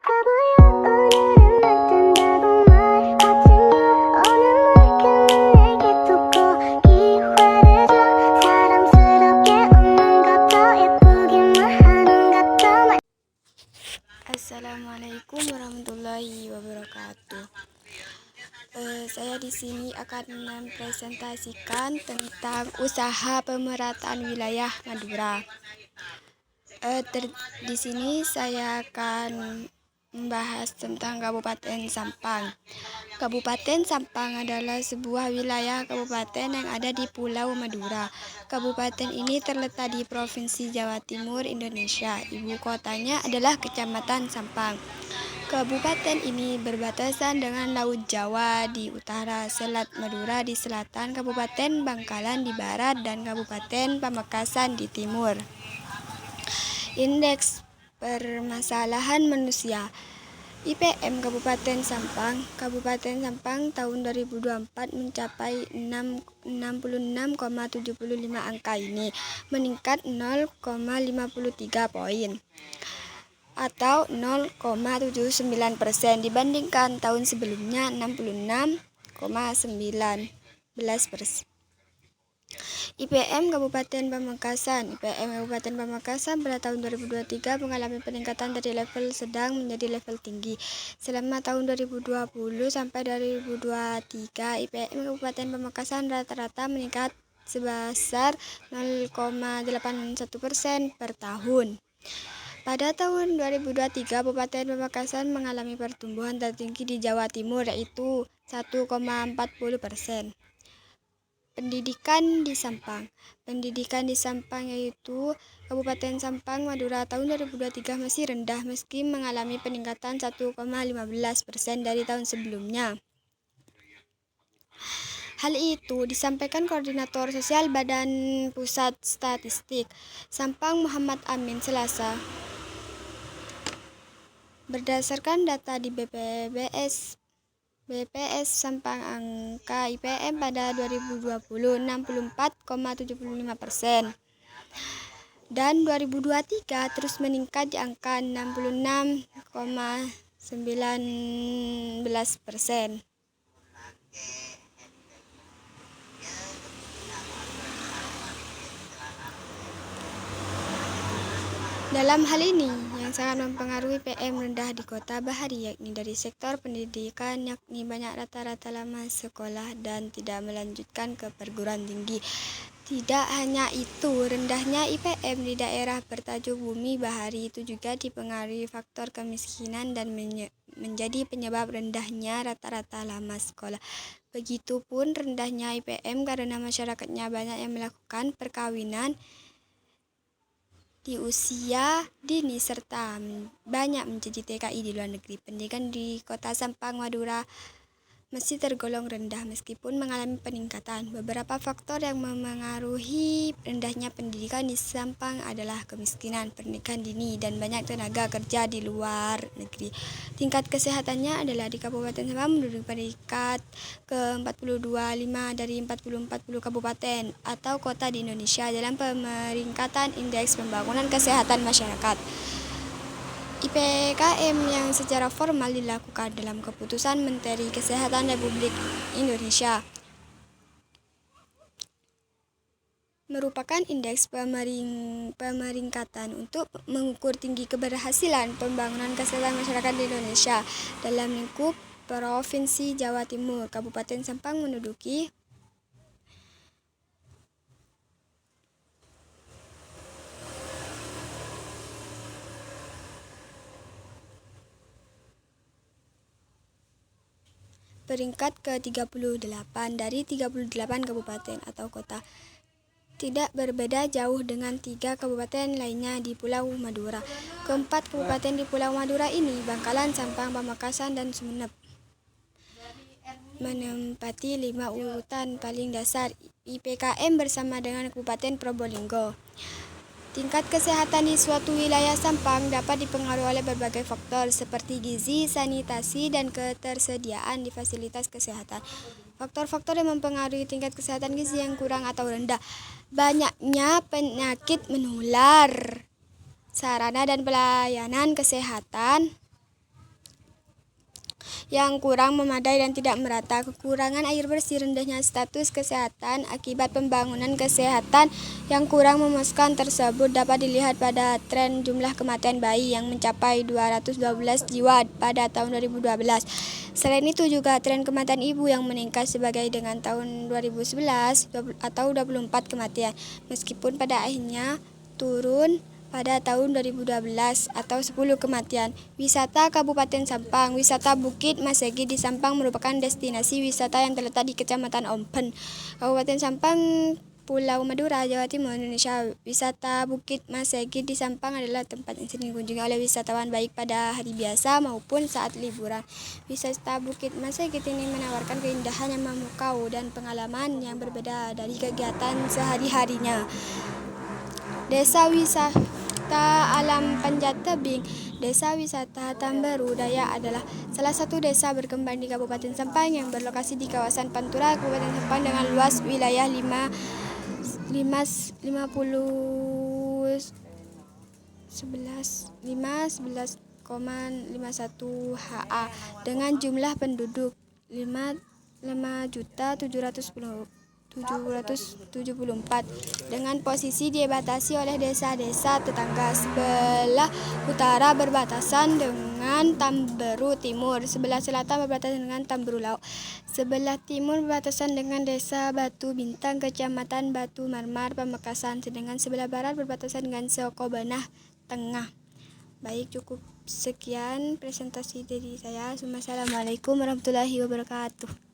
Assalamualaikum warahmatullahi wabarakatuh. Saya di sini akan mempresentasikan tentang usaha pemerataan wilayah Madura. Di sini saya akan membahas tentang Kabupaten Sampang. Kabupaten Sampang adalah sebuah wilayah kabupaten yang ada di Pulau Madura. Kabupaten ini terletak di Provinsi Jawa Timur, Indonesia. Ibu kotanya adalah Kecamatan Sampang. Kabupaten ini berbatasan dengan Laut Jawa di utara, Selat Madura di selatan, Kabupaten Bangkalan di barat, dan Kabupaten Pamekasan di timur. Indeks permasalahan manusia IPM Kabupaten Sampang tahun 2024 mencapai 66,75. Angka ini meningkat 0,53 poin atau 0,79% dibandingkan tahun sebelumnya 66,19%. IPM Kabupaten Pamekasan pada tahun 2023 mengalami peningkatan dari level sedang menjadi level tinggi. Selama tahun 2020 sampai 2023, IPM Kabupaten Pamekasan rata-rata meningkat sebesar 0,81% per tahun. Pada tahun 2023, Kabupaten Pamekasan mengalami pertumbuhan tertinggi di Jawa Timur, yaitu 1,40%. Pendidikan di Sampang yaitu Kabupaten Sampang, Madura tahun 2023 masih rendah meski mengalami peningkatan 1,15% dari tahun sebelumnya. Hal itu disampaikan Koordinator Sosial Badan Pusat Statistik Sampang Muhammad Amin Selasa. Berdasarkan data di BPS Sampang, angka IPM pada 2020 64,75% dan 2023 terus meningkat di angka 66,19%. Dalam hal ini, yang sangat mempengaruhi PM rendah di Kota Bahari yakni dari sektor pendidikan, yakni banyak rata-rata lama sekolah dan tidak melanjutkan ke perguruan tinggi. Tidak hanya itu, rendahnya IPM di daerah bertajuk Bumi Bahari itu juga dipengaruhi faktor kemiskinan dan menjadi penyebab rendahnya rata-rata lama sekolah. Begitupun rendahnya IPM karena masyarakatnya banyak yang melakukan perkawinan di usia dini serta banyak menjadi TKI di luar negeri. Pendidikan di Kota Sampang, Madura masih tergolong rendah meskipun mengalami peningkatan. Beberapa faktor yang memengaruhi rendahnya pendidikan di Sampang adalah kemiskinan, pernikahan dini, dan banyak tenaga kerja di luar negeri. Tingkat kesehatannya adalah di Kabupaten Sampang menduduki peringkat ke-42,5 dari 40 kabupaten atau kota di Indonesia dalam pemeringkatan Indeks Pembangunan Kesehatan Masyarakat. IPKM yang secara formal dilakukan dalam keputusan Menteri Kesehatan Republik Indonesia merupakan indeks pemeringkatan untuk mengukur tinggi keberhasilan pembangunan kesehatan masyarakat di Indonesia. Dalam lingkup Provinsi Jawa Timur, Kabupaten Sampang menduduki peringkat ke-38 dari 38 kabupaten atau kota. Tidak berbeda jauh dengan 3 kabupaten lainnya di Pulau Madura. Keempat kabupaten di Pulau Madura ini, Bangkalan, Sampang, Pamekasan, dan Sumeneb, menempati 5 urutan paling dasar IPKM bersama dengan Kabupaten Probolinggo. Tingkat kesehatan di suatu wilayah Sampang dapat dipengaruhi oleh berbagai faktor seperti gizi, sanitasi, dan ketersediaan di fasilitas kesehatan. Faktor-faktor yang mempengaruhi tingkat kesehatan gizi yang kurang atau rendah: banyaknya penyakit menular, sarana dan pelayanan kesehatan yang kurang memadai dan tidak merata. Kekurangan air bersih, rendahnya status kesehatan akibat pembangunan kesehatan yang kurang memuaskan tersebut dapat dilihat pada tren jumlah kematian bayi yang mencapai 212 jiwa pada tahun 2012. Selain itu juga tren kematian ibu yang meningkat sebagai dengan tahun 2011 atau 24 kematian, meskipun pada akhirnya turun pada tahun 2012 atau 10 kematian. Wisata Kabupaten Sampang. Wisata Bukit Masegi di Sampang merupakan destinasi wisata yang terletak di Kecamatan Ompen, Kabupaten Sampang, Pulau Madura, Jawa Timur, Indonesia. Wisata Bukit Masegi di Sampang adalah tempat yang sering dikunjungi oleh wisatawan baik pada hari biasa maupun saat liburan. Wisata Bukit Masegi ini menawarkan keindahan yang memukau dan pengalaman yang berbeda dari kegiatan sehari-harinya. Desa Wisata Alam Panjat Tebing. Desa Wisata Tamberu Dayak adalah salah satu desa berkembang di Kabupaten Sampang yang berlokasi di kawasan Pantura, Kabupaten Sampang dengan luas wilayah 11,51 ha dengan jumlah penduduk 5.774 dengan posisi dibatasi oleh desa-desa tetangga. Sebelah utara berbatasan dengan Tamberu Timur, sebelah selatan berbatasan dengan Tamberu Laut, sebelah timur berbatasan dengan Desa Batu Bintang, Kecamatan Batu Marmar, Pamekasan, sedangkan sebelah barat berbatasan dengan Sokobanah Tengah. Baik, cukup sekian presentasi dari saya. Assalamualaikum warahmatullahi wabarakatuh.